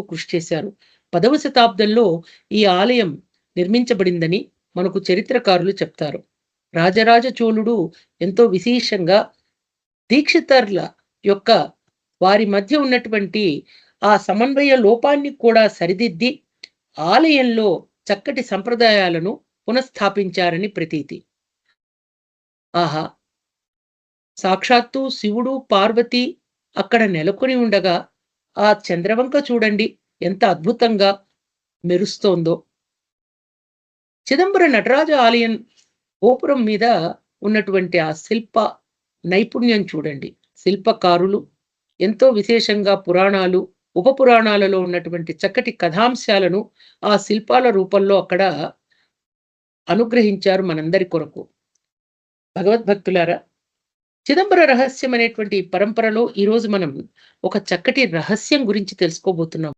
కృషి చేశారు. 10వ శతాబ్దంలో ఈ ఆలయం నిర్మించబడిందని మనకు చరిత్రకారులు చెప్తారు. రాజరాజ చోళుడు ఎంతో విశేషంగా దీక్షితర్ల యొక్క వారి మధ్య ఉన్నటువంటి ఆ సమన్వయ లోపాన్ని కూడా సరిదిద్ది ఆలయంలో చక్కటి సంప్రదాయాలను పునఃస్థాపించారని ప్రతీతి. ఆహా! సాక్షాత్తు శివుడు, పార్వతి అక్కడ నెలకొని ఉండగా, ఆ చంద్రవంక చూడండి ఎంత అద్భుతంగా మెరుస్తోందో. చిదంబర నటరాజ ఆలయం గోపురం మీద ఉన్నటువంటి ఆ శిల్ప నైపుణ్యం చూడండి. శిల్పకారులు ఎంతో విశేషంగా పురాణాలు, ఉపపురాణాలలో ఉన్నటువంటి చక్కటి కథాంశాలను ఆ శిల్పాల రూపంలో అక్కడ అనుగ్రహించారు మనందరి కొరకు. భగవద్భక్తులారా, చిదంబర రహస్యం అనేటువంటి పరంపరలో ఈరోజు మనం ఒక చక్కటి రహస్యం గురించి తెలుసుకోబోతున్నాం.